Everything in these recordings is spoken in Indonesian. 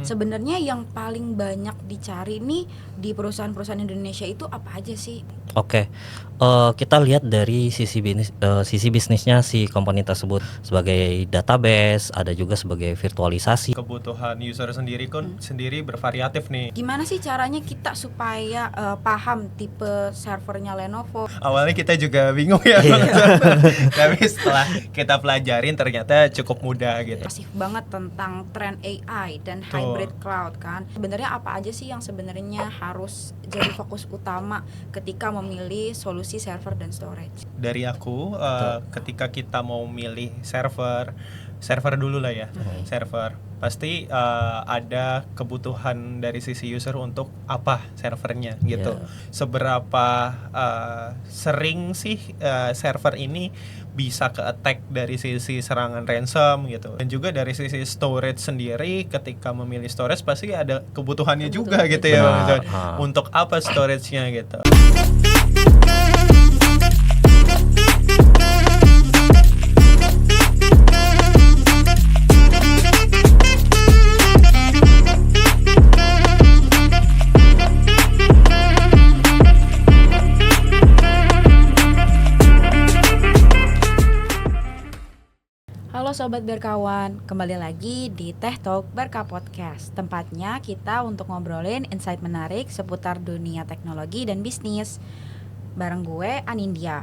Sebenarnya yang paling banyak dicari nih di perusahaan-perusahaan Indonesia itu apa aja sih? Oke, kita lihat dari sisi bisnisnya si company tersebut sebagai database, ada juga sebagai virtualisasi. Kebutuhan user sendiri sendiri bervariatif nih. Gimana sih caranya kita supaya paham tipe servernya Lenovo? Awalnya kita juga bingung ya, tapi setelah kita pelajarin ternyata cukup mudah gitu. Masif banget tentang tren AI dan hybrid cloud kan. Sebenarnya apa aja sih yang sebenarnya harus jadi fokus utama ketika memilih solusi server dan storage? Dari aku, ketika kita mau milih server dulu lah ya. Server pasti ada kebutuhan dari sisi user untuk apa servernya gitu. Seberapa sering sih server ini bisa ke attack dari sisi serangan ransom gitu. Dan juga dari sisi storage sendiri, ketika memilih storage pasti ada kebutuhannya juga gitu ya Bang John. Untuk apa storage-nya gitu. Halo Sobat Berkawan, kembali lagi di Tech Talk Berka Podcast. Tempatnya kita untuk ngobrolin insight menarik seputar dunia teknologi dan bisnis. Bareng gue, Anindya.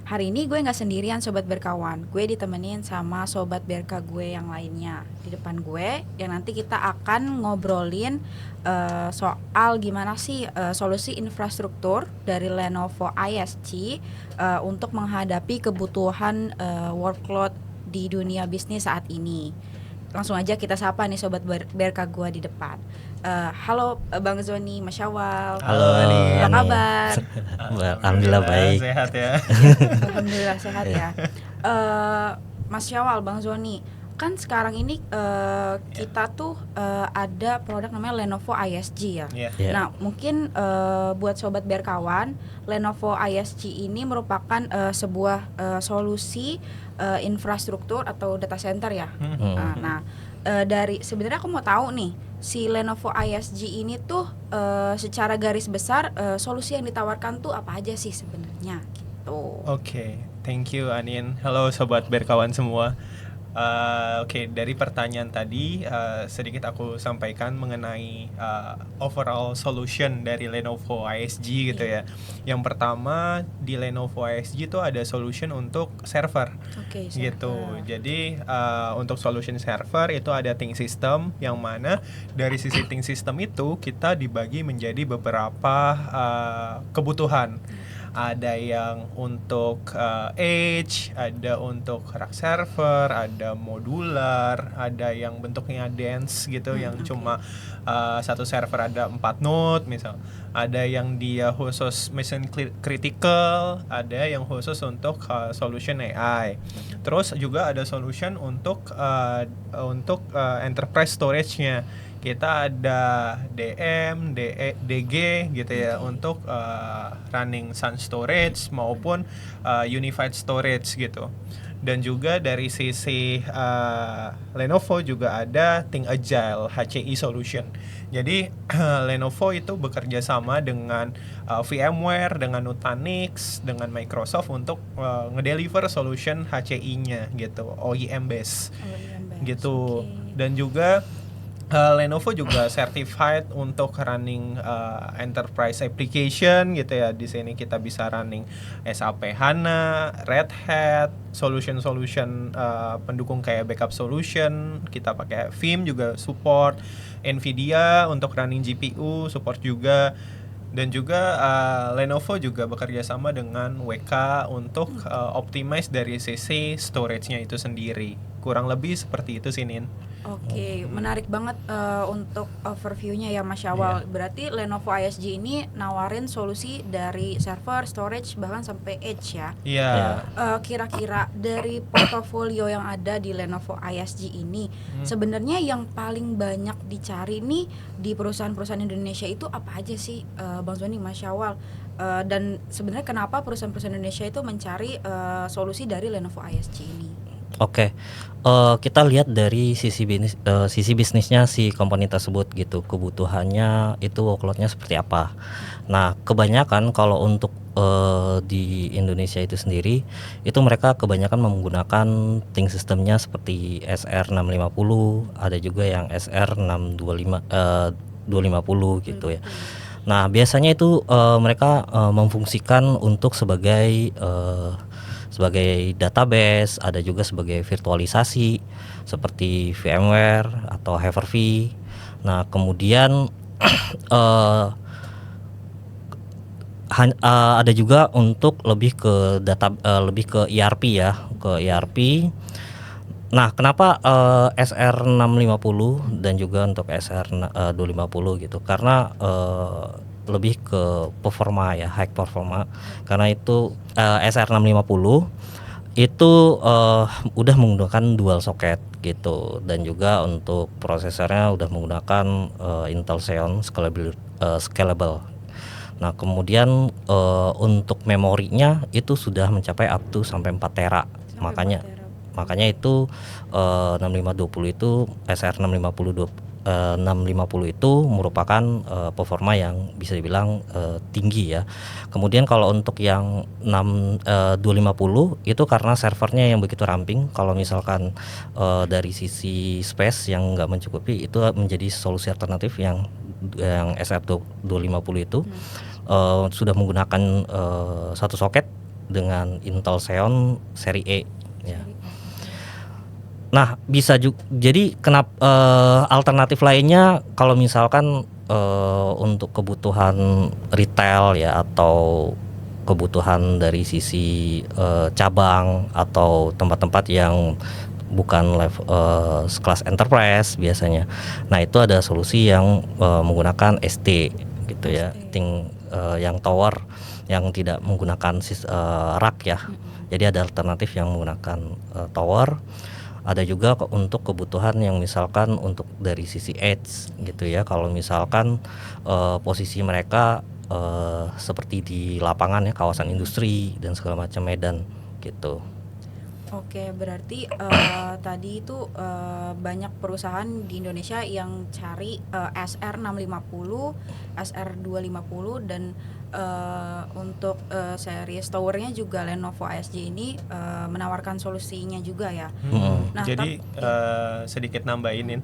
Hari ini gue gak sendirian Sobat Berkawan. Gue ditemenin sama Sobat Berka gue yang lainnya di depan gue, yang nanti kita akan ngobrolin soal gimana sih solusi infrastruktur dari Lenovo ISG untuk menghadapi kebutuhan workload di dunia bisnis saat ini. Langsung aja kita sapa nih Sobat Berka gua di depan. Halo Bang Zoni Masyawal. Halo Ani. Apa kabar? Alhamdulillah baik. Sehat ya. Alhamdulillah sehat ya. Mas Syawal, Bang Zoni, kan sekarang ini kita tuh ada produk namanya Lenovo ISG ya. Nah mungkin buat Sobat Berkawan, Lenovo ISG ini merupakan sebuah solusi infrastruktur atau data center ya. Dari sebenarnya aku mau tahu nih, si Lenovo ISG ini tuh secara garis besar solusi yang ditawarkan tuh apa aja sih sebenarnya gitu. Oke, thank you Anin. Halo Sobat Berkawan semua. Dari pertanyaan tadi sedikit aku sampaikan mengenai overall solution dari Lenovo ISG gitu ya. Yang pertama di Lenovo ISG itu ada solution untuk server, gitu. Jadi untuk solution server itu ada Think System, yang mana dari sisi Think System itu kita dibagi menjadi beberapa kebutuhan. Ada yang untuk edge, ada untuk rack server, ada modular, ada yang bentuknya dense gitu, yang cuma satu server ada 4 node misal. Ada yang dia khusus mission critical, ada yang khusus untuk solution AI. Terus juga ada solution untuk enterprise storage-nya. Kita ada DM, DG gitu ya, untuk running Sun Storage maupun Unified Storage gitu. Dan juga dari sisi Lenovo juga ada Think Agile HCI Solution. Jadi Lenovo itu bekerja sama dengan VMware, dengan Nutanix, dengan Microsoft untuk ngedeliver solution HCI-nya gitu, OEM base gitu. Dan juga Lenovo juga certified untuk running enterprise application gitu ya. Di sini kita bisa running SAP HANA, Red Hat, solution pendukung kayak backup solution. Kita pakai Veeam juga support, Nvidia untuk running GPU support juga. Dan juga Lenovo juga bekerja sama dengan WK untuk optimize dari sisi storage-nya itu sendiri. Kurang lebih seperti itu sih Nin. Oke, menarik banget untuk overview-nya ya Mas Syawal. Berarti Lenovo ISG ini nawarin solusi dari server, storage, bahkan sampai edge ya. Kira-kira dari portofolio yang ada di Lenovo ISG ini, sebenarnya yang paling banyak dicari nih di perusahaan-perusahaan Indonesia itu apa aja sih, Bang Zoni, Mas Syawal? Dan sebenarnya kenapa perusahaan-perusahaan Indonesia itu mencari solusi dari Lenovo ISG ini? Oke, kita lihat dari sisi bisnisnya si company tersebut gitu, kebutuhannya itu workload-nya seperti apa. Nah, kebanyakan kalau untuk di Indonesia itu sendiri, itu mereka kebanyakan menggunakan think sistemnya seperti SR650, ada juga yang SR625 250 gitu ya. Nah, biasanya itu mereka memfungsikan untuk sebagai database, ada juga sebagai virtualisasi seperti VMware atau Hyper-V. Nah, kemudian ada juga untuk lebih ke lebih ke ERP ya, ke ERP. Nah, kenapa SR650 dan juga untuk SR250 gitu? Karena lebih ke performa ya, high performa. Karena itu SR650 itu udah menggunakan dual socket gitu, dan juga untuk prosesornya udah menggunakan Intel Xeon scalable. Nah, kemudian untuk memorinya itu sudah mencapai up to sampai 4 tera. Makanya itu 6520 itu SR650 650 itu merupakan performa yang bisa dibilang tinggi ya. Kemudian kalau untuk yang 250 itu karena servernya yang begitu ramping, kalau misalkan dari sisi space yang nggak mencukupi, itu menjadi solusi alternatif yang SR250 itu sudah menggunakan satu soket dengan Intel Xeon seri E ya. Nah, bisa juga jadi alternatif lainnya kalau misalkan untuk kebutuhan retail ya, atau kebutuhan dari sisi cabang atau tempat-tempat yang bukan sekelas enterprise biasanya. Nah, itu ada solusi yang menggunakan ST gitu ya, yang tower yang tidak menggunakan rack ya. Jadi ada alternatif yang menggunakan tower. Ada juga untuk kebutuhan yang misalkan untuk dari sisi edge gitu ya, kalau misalkan posisi mereka seperti di lapangan ya, kawasan industri dan segala macam medan gitu. Oke, berarti tadi itu banyak perusahaan di Indonesia yang cari SR650, SR250, dan untuk series towernya juga Lenovo ASG ini menawarkan solusinya juga ya. Nah, Jadi sedikit nambahin,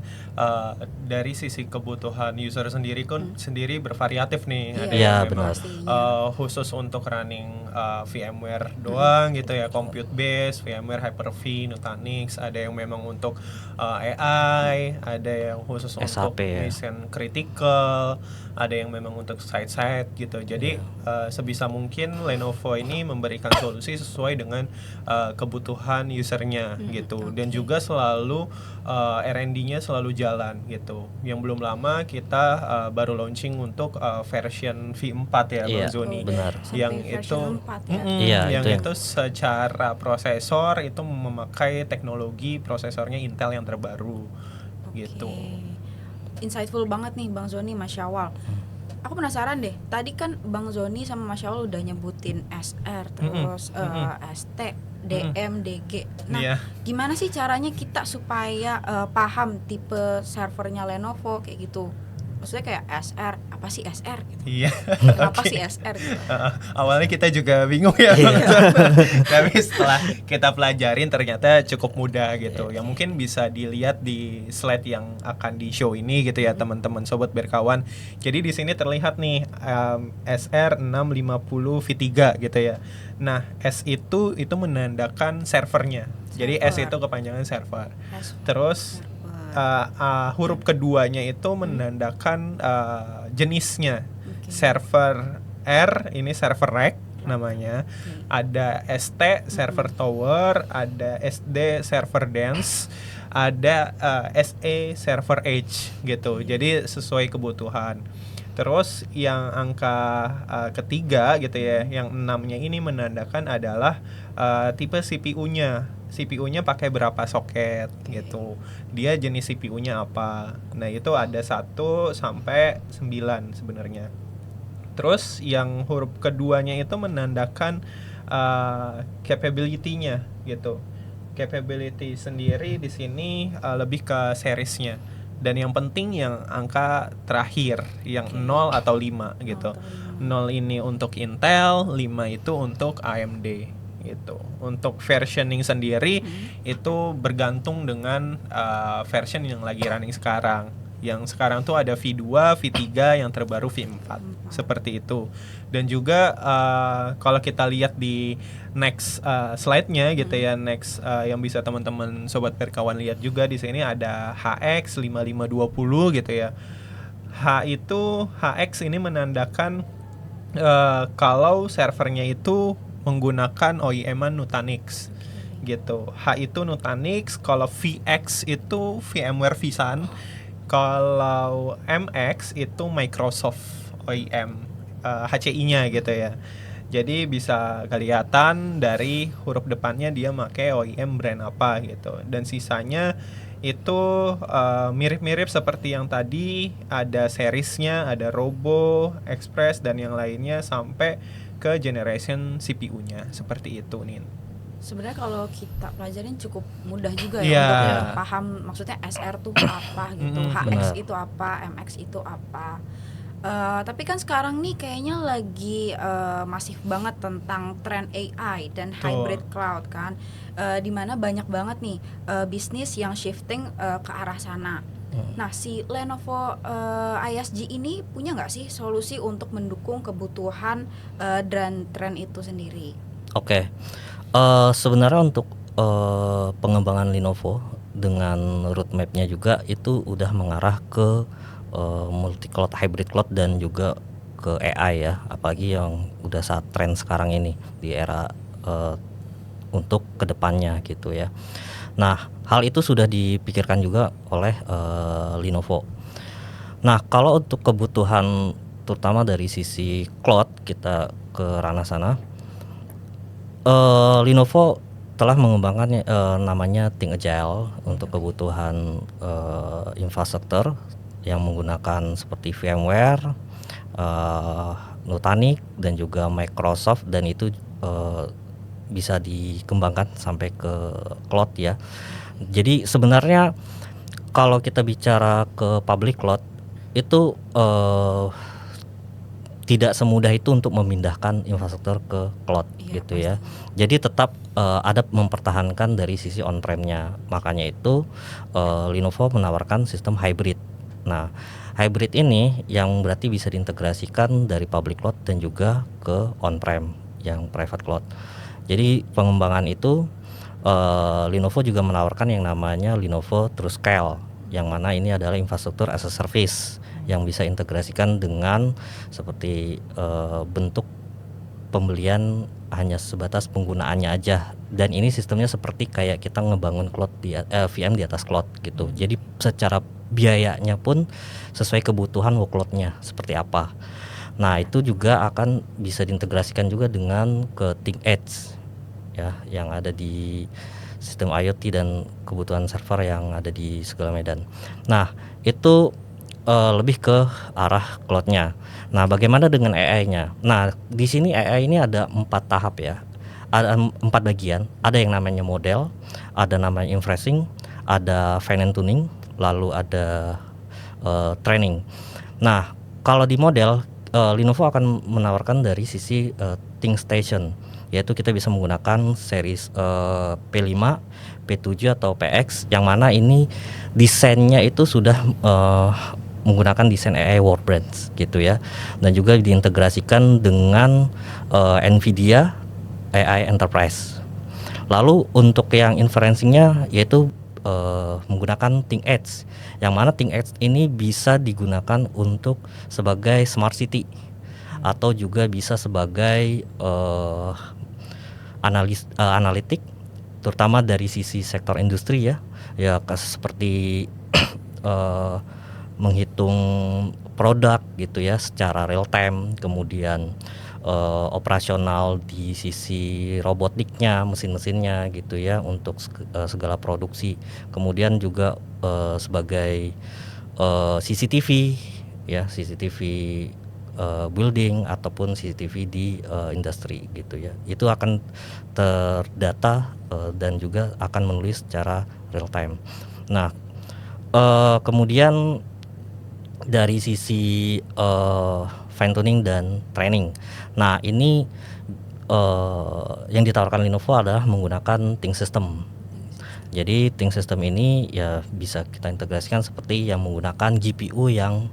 dari sisi kebutuhan user sendiri sendiri bervariatif nih. Ada Iya, yang memang benar. khusus untuk running VMware doang gitu ya, compute base, VMware Hyper-V, Nutanix. Ada yang memang untuk AI, ada yang khusus untuk SAP ya. mission critical, ada yang memang untuk site-site gitu. Jadi sebisa mungkin Lenovo ini memberikan solusi sesuai dengan kebutuhan usernya gitu. Dan juga selalu R&D-nya selalu jalan gitu. Yang belum lama kita baru launching untuk version V4 ya, Bang Zoni. Benar. Yang Sampai itu version 4 ya. yang itu secara prosesor itu memakai teknologi prosesornya Intel yang terbaru gitu. Insightful banget nih Bang Zoni, Masya Allah. Aku penasaran deh, tadi kan Bang Zoni sama Masya Allah udah nyebutin SR, terus ST, DM, DG. Nah, gimana sih caranya kita supaya paham tipe servernya Lenovo kayak gitu? Maksudnya kayak SR, apa sih SR gitu? Iya. Kenapa sih SR gitu? Awalnya kita juga bingung ya, tapi setelah kita pelajarin ternyata cukup mudah gitu. Yang mungkin bisa dilihat di slide yang akan di show ini gitu ya, teman-teman sobat berkawan. Jadi di sini terlihat nih SR650 V3 gitu ya. Nah, S itu menandakan servernya. Jadi S itu kepanjangan server. Terus huruf keduanya itu menandakan jenisnya. Server R ini server rack namanya. Ada ST server tower, ada SD server dense, ada SE server edge gitu. Jadi sesuai kebutuhan. Terus yang angka ketiga gitu ya, yang 6-nya ini menandakan adalah tipe CPU-nya. CPU-nya pakai berapa soket gitu. Dia jenis CPU-nya apa. Nah, itu ada 1 sampai 9 sebenarnya. Terus yang huruf keduanya itu menandakan capability-nya gitu. capability sendiri di sini lebih ke seriesnya. Dan yang penting yang angka terakhir yang 0 atau 5 gitu. 0 ini untuk Intel, 5 itu untuk AMD gitu. Untuk versioning sendiri itu bergantung dengan version yang lagi running sekarang. Yang sekarang tuh ada V2, V3, yang terbaru V4 seperti itu. Dan juga kalau kita lihat di next slide-nya gitu ya, next yang bisa teman-teman sobat berkawan lihat juga di sini ada HX 5520 gitu ya. HX ini menandakan kalau servernya itu menggunakan OEM-an Nutanix gitu. H itu Nutanix, kalau VX itu VMware vSAN, kalau MX itu Microsoft OEM HCI-nya gitu ya. Jadi bisa kelihatan dari huruf depannya dia pakai OEM brand apa gitu. Dan sisanya itu mirip-mirip seperti yang tadi, ada seriesnya, ada Robo, Express dan yang lainnya sampai ke generation CPU-nya seperti itu nih. Sebenarnya kalau kita pelajarin cukup mudah juga Iya. ya untuk paham maksudnya SR tuh apa gitu, HX benar. itu apa, MX itu apa. Tapi kan sekarang nih kayaknya lagi masif banget tentang tren AI dan hybrid cloud kan, dimana banyak banget nih bisnis yang shifting ke arah sana. Nah, si Lenovo ISG ini punya nggak sih solusi untuk mendukung kebutuhan dan tren itu sendiri? Oke. Sebenarnya untuk pengembangan Lenovo dengan roadmap-nya juga itu udah mengarah ke multi cloud, hybrid cloud dan juga ke AI ya, apalagi yang udah saat tren sekarang ini di era untuk kedepannya gitu ya. Nah, hal itu sudah dipikirkan juga oleh Lenovo. Nah, kalau untuk kebutuhan terutama dari sisi cloud kita ke ranah sana, Lenovo telah mengembangkan namanya Think Agile untuk kebutuhan infrastruktur yang menggunakan seperti VMware, Nutanix dan juga Microsoft, dan itu bisa dikembangkan sampai ke cloud ya. Jadi sebenarnya kalau kita bicara ke public cloud itu tidak semudah itu untuk memindahkan infrastruktur ke cloud gitu ya. Jadi tetap ada mempertahankan dari sisi on-prem-nya. Makanya itu Lenovo menawarkan sistem hybrid. Nah, hybrid ini yang berarti bisa diintegrasikan dari public cloud dan juga ke on-prem yang private cloud. Jadi pengembangan itu Lenovo juga menawarkan yang namanya Lenovo TruScale, yang mana ini adalah infrastruktur as a service yang bisa integrasikan dengan seperti bentuk pembelian hanya sebatas penggunaannya aja, dan ini sistemnya seperti kayak kita ngebangun cloud di VM di atas cloud gitu. Jadi secara biayanya pun sesuai kebutuhan workloadnya seperti apa. Nah, itu juga akan bisa diintegrasikan juga dengan ke ThinkEdge ya, yang ada di sistem IoT dan kebutuhan server yang ada di segala medan. Nah, itu lebih ke arah cloud-nya. Nah, bagaimana dengan AI-nya? Nah, di sini AI ini ada 4 tahap ya. Ada 4 bagian. Ada yang namanya model, ada namanya inferencing, ada fine and tuning, lalu ada training. Nah, kalau di model Lenovo akan menawarkan dari sisi ThinkStation, yaitu kita bisa menggunakan series P5, P7 atau PX, yang mana ini desainnya itu sudah menggunakan desain AI Workbench gitu ya, dan juga diintegrasikan dengan Nvidia AI Enterprise. Lalu untuk yang inferencingnya yaitu menggunakan ThinkEdge, yang mana ThinkEdge ini bisa digunakan untuk sebagai smart city atau juga bisa sebagai analitik, terutama dari sisi sektor industri ya seperti menghitung produk gitu ya secara real time, kemudian operasional di sisi robotiknya, mesin-mesinnya gitu ya untuk segala produksi, kemudian juga sebagai CCTV ya, CCTV building ataupun CCTV di industri gitu ya. Itu akan terdata dan juga akan menulis secara real time. Nah, kemudian dari sisi fine tuning dan training. Nah, ini yang ditawarkan Lenovo adalah menggunakan Think System. Jadi Think System ini ya bisa kita integrasikan seperti yang menggunakan GPU yang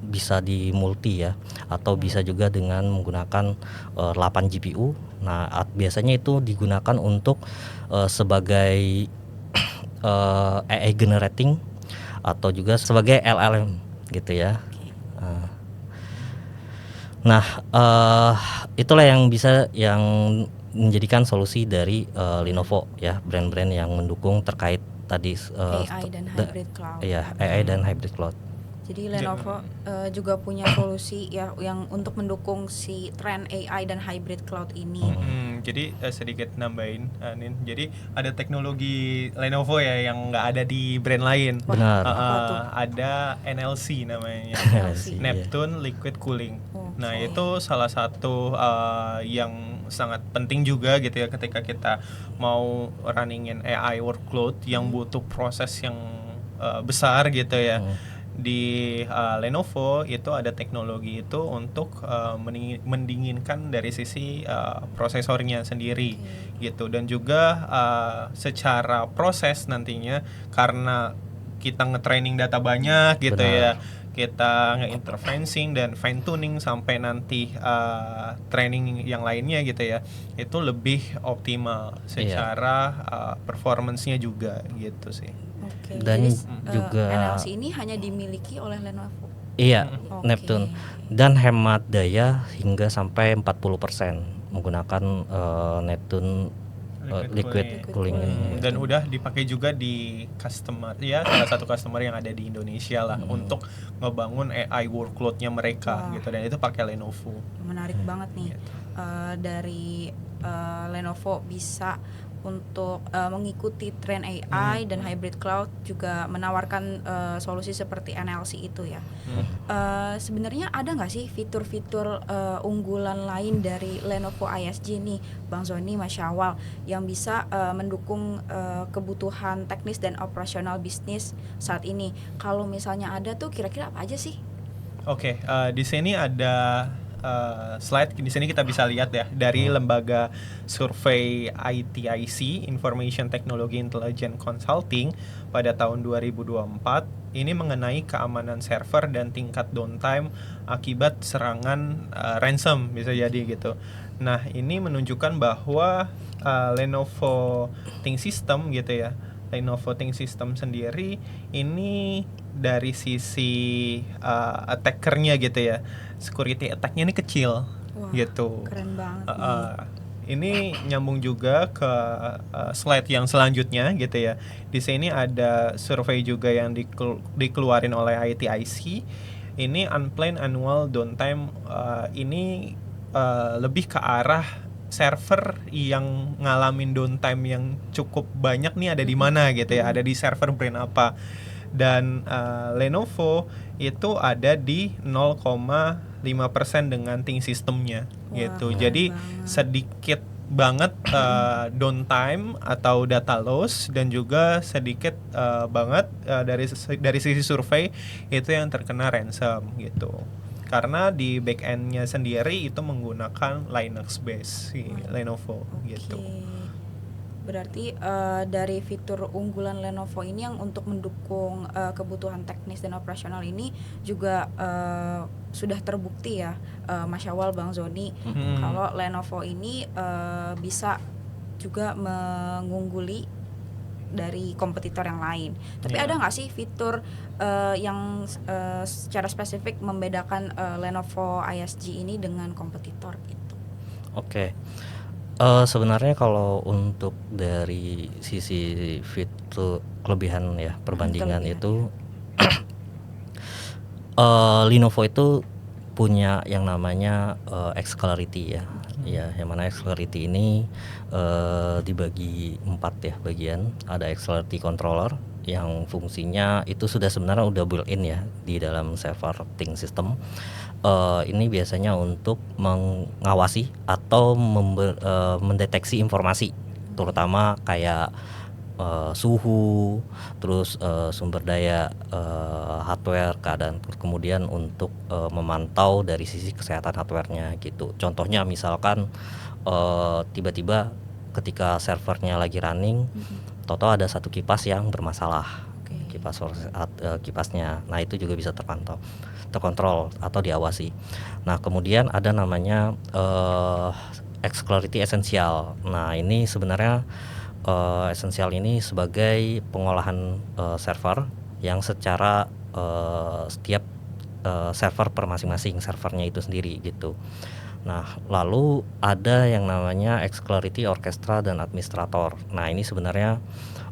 bisa di multi ya, atau bisa juga dengan menggunakan 8 GPU. Nah, biasanya itu digunakan untuk sebagai AI generating atau juga sebagai LLM gitu ya. Nah, itulah yang bisa yang menjadikan solusi dari Lenovo ya, brand-brand yang mendukung terkait tadi AI dan hybrid cloud. Ya, AI dan hybrid cloud. Jadi Lenovo juga punya solusi ya yang untuk mendukung si tren AI dan hybrid cloud ini. Jadi sedikit nambahin, Nin. Jadi ada teknologi Lenovo ya yang nggak ada di brand lain. Benar. Ada NLC namanya, NLC, Neptune Liquid Cooling. Nah, Okay. itu salah satu yang sangat penting juga gitu ya ketika kita mau runningin AI workload yang butuh proses yang besar gitu ya. Di Lenovo itu ada teknologi itu untuk mendinginkan dari sisi prosesornya sendiri gitu, dan juga secara proses nantinya karena kita nge-training data banyak gitu. Benar. Ya, kita nge-interfacing dan fine tuning sampai nanti training yang lainnya gitu ya, itu lebih optimal secara performance-nya juga gitu sih. Oke. Dan Jadi juga NLC ini hanya dimiliki oleh Lenovo. iya, Oke. Neptune, dan hemat daya hingga sampai 40% menggunakan Neptune liquid cooling ini. Dan udah dipakai juga di customer ya, salah satu customer yang ada di Indonesia lah untuk ngebangun AI workload-nya mereka gitu, dan itu pakai Lenovo. Menarik banget nih. Gitu. Dari Lenovo bisa untuk mengikuti tren AI dan hybrid cloud, juga menawarkan solusi seperti NLC itu ya. Sebenarnya ada nggak sih fitur-fitur unggulan lain dari Lenovo ISG nih, Bang Zoni, Mas Syawal, yang bisa mendukung kebutuhan teknis dan operasional bisnis saat ini? Kalau misalnya ada tuh kira-kira apa aja sih? Oke, di sini ada slide. Di sini kita bisa lihat ya dari lembaga survei ITIC, Information Technology Intelligence Consulting, pada tahun 2024 ini mengenai keamanan server dan tingkat downtime akibat serangan ransom bisa jadi gitu. Nah, ini menunjukkan bahwa Lenovo Think System gitu ya, Lenovo Think System sendiri ini dari sisi attackernya gitu ya, security attack-nya ini kecil. Wah, gitu. keren banget Ini nyambung juga ke slide yang selanjutnya gitu ya. Di sini ada survei juga yang dikeluarin oleh ITIC. Ini unplanned annual downtime, ini lebih ke arah server yang ngalamin downtime yang cukup banyak nih ada di mana gitu ya, ada di server brand apa. Dan Lenovo itu ada di 0,5% dengan Think Systemnya gitu. keren Jadi banget. sedikit banget downtime atau data loss, dan juga sedikit banget dari sisi survei itu yang terkena ransom gitu. Karena di backend-nya sendiri itu menggunakan Linux base si Lenovo gitu. Berarti dari fitur unggulan Lenovo ini yang untuk mendukung kebutuhan teknis dan operasional ini juga sudah terbukti ya, Mas Syawal, Bang Zoni, kalau Lenovo ini bisa juga mengungguli dari kompetitor yang lain. Tapi ada nggak sih fitur yang secara spesifik membedakan Lenovo ISG ini dengan kompetitor gitu? Oke. Sebenarnya kalau untuk dari sisi fitur kelebihan ya, perbandingan itu Lenovo itu punya yang namanya X-Clarity ya. Ya, yang mana X-Clarity ini dibagi 4 ya bagian. Ada X-Clarity controller, yang fungsinya itu sudah sebenarnya udah built-in ya di dalam server routing system. Ini biasanya untuk mengawasi atau mendeteksi informasi, terutama kayak suhu, terus sumber daya hardware, keadaan, kemudian untuk memantau dari sisi kesehatan hardwarenya gitu. Contohnya misalkan tiba-tiba ketika servernya lagi running, tahu-tahu ada satu kipas yang bermasalah, kipasnya. Nah itu juga bisa terkontrol atau diawasi. Nah kemudian ada namanya X-Clarity Essential. Nah ini sebenarnya Essential ini sebagai pengolahan server yang secara setiap server per masing-masing servernya itu sendiri gitu. Nah, lalu ada yang namanya X-Clarity Orchestra dan Administrator. Nah, ini sebenarnya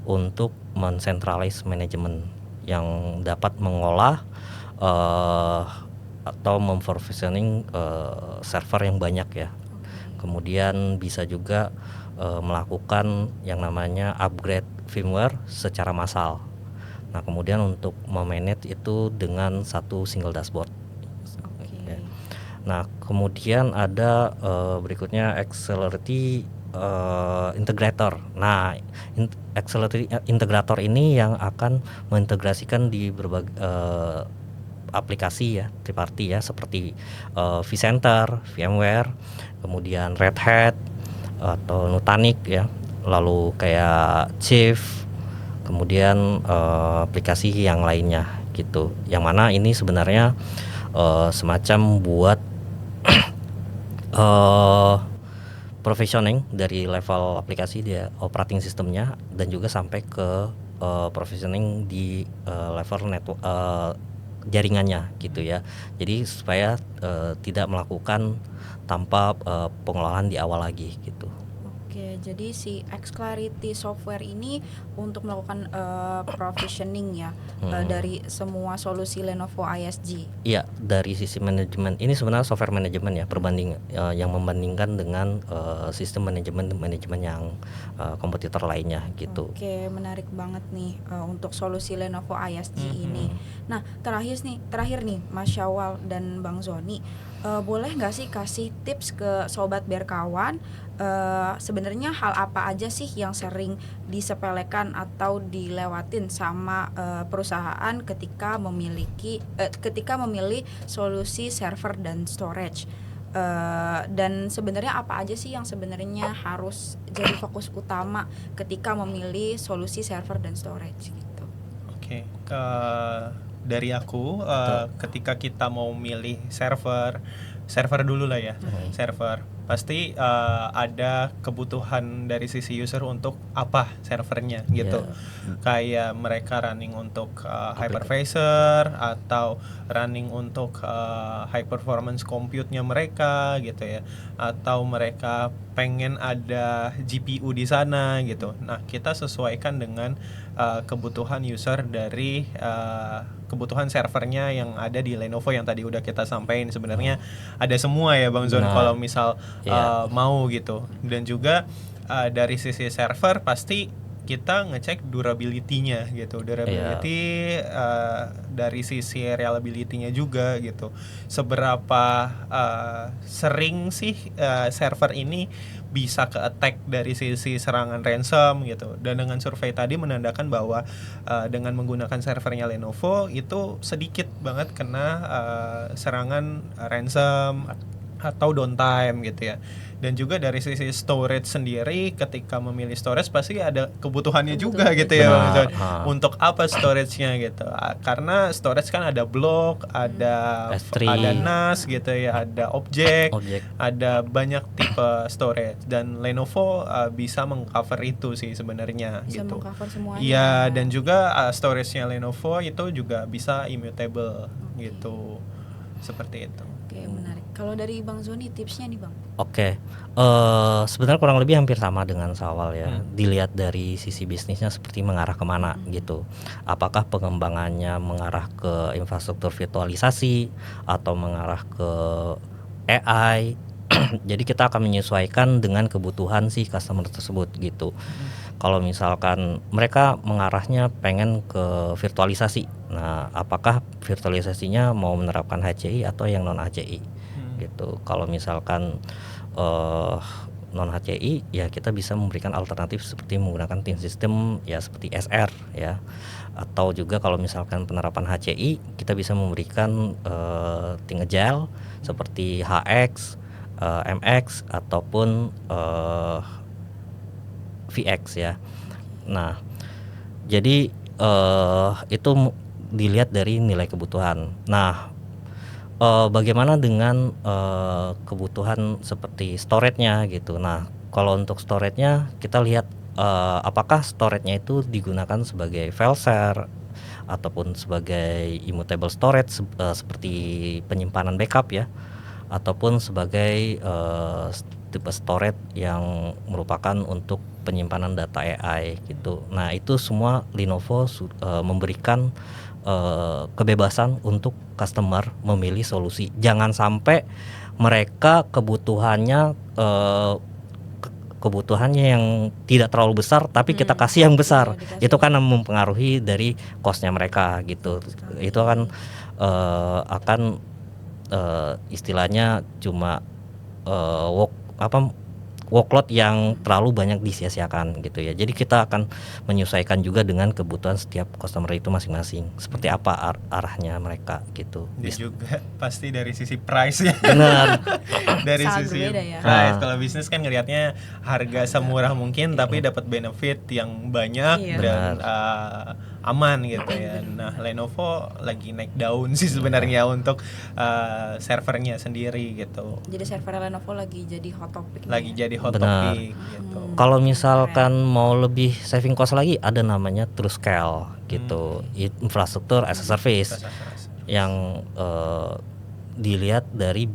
untuk mencentralize manajemen yang dapat mengolah atau memprovisioning server yang banyak ya. Kemudian bisa juga melakukan yang namanya upgrade firmware secara massal. Nah, kemudian untuk memanage itu dengan satu single dashboard. Nah, kemudian ada berikutnya X-Clarity Integrator. Nah, X-Clarity Integrator ini yang akan mengintegrasikan di berbagai aplikasi ya, third party ya, seperti vCenter, VMware, kemudian Red Hat atau Nutanix ya, lalu kayak Chief, kemudian aplikasi yang lainnya gitu. Yang mana ini sebenarnya semacam buat provisioning dari level aplikasi dia operating sistemnya, dan juga sampai ke provisioning di level network jaringannya gitu ya. Jadi supaya tidak melakukan tanpa pengelolaan di awal lagi gitu. Oke, jadi si X-Clarity software ini untuk melakukan provisioning ya dari semua solusi Lenovo ISG. Iya, dari sisi manajemen ini sebenarnya software manajemen ya, yang membandingkan dengan sistem manajemen yang kompetitor lainnya gitu. Oke, menarik banget nih untuk solusi Lenovo ISG ini. Nah, terakhir nih Mas Syawal dan Bang Zoni, boleh nggak sih kasih tips ke sobat berkawan, sebenarnya hal apa aja sih yang sering disepelekan atau dilewatin sama perusahaan ketika memilih solusi server dan storage, dan sebenarnya apa aja sih yang sebenarnya harus jadi fokus utama ketika memilih solusi server dan storage gitu. Oke, dari aku ketika kita mau milih server dulu lah ya. Server pasti ada kebutuhan dari sisi user untuk apa servernya gitu. Kayak mereka running untuk hypervisor atau running untuk high performance compute-nya mereka gitu ya, atau mereka pengen ada GPU di sana gitu. Nah, kita sesuaikan dengan kebutuhan user dari kebutuhan servernya yang ada di Lenovo yang tadi udah kita sampaikan. Sebenarnya ada semua ya Bang Zon kalau misal mau gitu. Dan juga dari sisi server pasti kita ngecek durability-nya gitu. Durability dari sisi reliability-nya juga gitu. Seberapa sering sih server ini bisa ke attack dari sisi serangan ransom gitu. Dan dengan survei tadi menandakan bahwa dengan menggunakan servernya Lenovo itu sedikit banget kena serangan ransom atau downtime gitu ya. Dan juga dari sisi storage sendiri, ketika memilih storage pasti ada kebutuhannya juga gitu ya Bang Zon. Untuk apa storage-nya gitu. Karena storage kan ada block, ada S3, ada NAS gitu ya, ada objek, ada banyak tipe storage, dan Lenovo bisa mengcover itu sih sebenarnya Bisa gitu. mengcover semuanya. Iya, dan juga storage-nya Lenovo itu juga bisa immutable gitu. Seperti itu. Oke, menarik. Kalau dari Bang Zoni tipsnya nih Bang. Oke, sebenarnya kurang lebih hampir sama dengan Sawal ya. Dilihat dari sisi bisnisnya seperti mengarah kemana gitu. Apakah pengembangannya mengarah ke infrastruktur virtualisasi atau mengarah ke AI? Jadi kita akan menyesuaikan dengan kebutuhan si customer tersebut gitu. Kalau misalkan mereka mengarahnya pengen ke virtualisasi, nah apakah virtualisasinya mau menerapkan HCI atau yang non HCI gitu. Kalau misalkan non HCI ya kita bisa memberikan alternatif seperti menggunakan tim sistem ya seperti SR ya, atau juga kalau misalkan penerapan HCI kita bisa memberikan tim agile seperti HX, MX ataupun VX ya. Nah, jadi itu dilihat dari nilai kebutuhan. Nah, bagaimana dengan kebutuhan seperti storage-nya gitu. Nah, kalau untuk storage-nya kita lihat apakah storage-nya itu digunakan sebagai file share ataupun sebagai immutable storage seperti penyimpanan backup ya, ataupun sebagai tipe storage yang merupakan untuk penyimpanan data AI gitu. Nah, itu semua Lenovo memberikan kebebasan untuk customer memilih solusi. Jangan sampai mereka kebutuhannya yang tidak terlalu besar tapi kita kasih yang besar. Itu kan mempengaruhi dari cost-nya mereka gitu. Itu kan akan istilahnya cuma workload yang terlalu banyak disia-siakan gitu ya. Jadi kita akan menyesuaikan juga dengan kebutuhan setiap customer itu masing-masing. Seperti apa arahnya mereka gitu. Dan juga pasti dari sisi price ya. Benar. Dari Sangat sisi berbeda ya. price. Kalau bisnis kan ngelihatnya harga semurah mungkin tapi dapat benefit yang banyak dan aman gitu ya. Nah, Lenovo lagi naik daun sih sebenarnya untuk servernya sendiri gitu. Jadi server Lenovo lagi jadi hot topic. Lagi jadi hot Benar. topic gitu. Kalau misalkan mau lebih saving cost lagi ada namanya TrueScale gitu. Infrastruktur as a service yang dilihat dari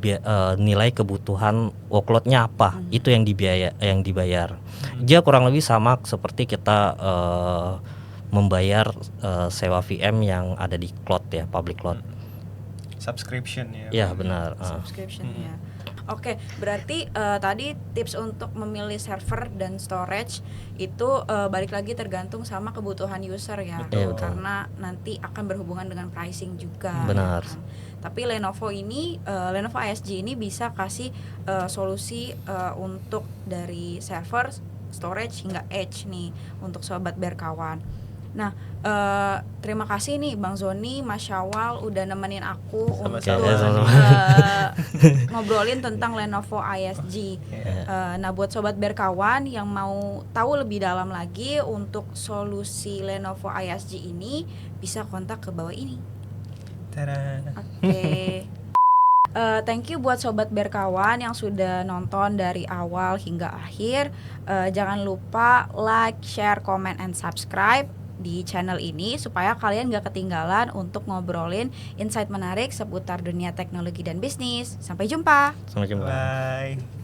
nilai kebutuhan workloadnya apa, itu yang dibayar. Dia kurang lebih sama seperti kita membayar sewa VM yang ada di cloud ya, public cloud. Subscription ya. Ya benar. Subscription ya. Oke, berarti tadi tips untuk memilih server dan storage itu balik lagi tergantung sama kebutuhan user ya. Betul. Karena nanti akan berhubungan dengan pricing juga. Benar. Ya kan? Tapi Lenovo ini, Lenovo ISG ini bisa kasih solusi untuk dari server, storage hingga edge nih untuk sobat berkawan. Nah, terima kasih nih Bang Zoni, Mas Syawal udah nemenin aku untuk ngobrolin tentang Lenovo ISG. Nah, buat sobat berkawan yang mau tahu lebih dalam lagi untuk solusi Lenovo ISG ini bisa kontak ke bawah ini. Oke. Thank you buat sobat berkawan yang sudah nonton dari awal hingga akhir. Jangan lupa like, share, comment, and subscribe di channel ini supaya kalian gak ketinggalan untuk ngobrolin insight menarik seputar dunia teknologi dan bisnis. Sampai jumpa. Sampai jumpa. Bye.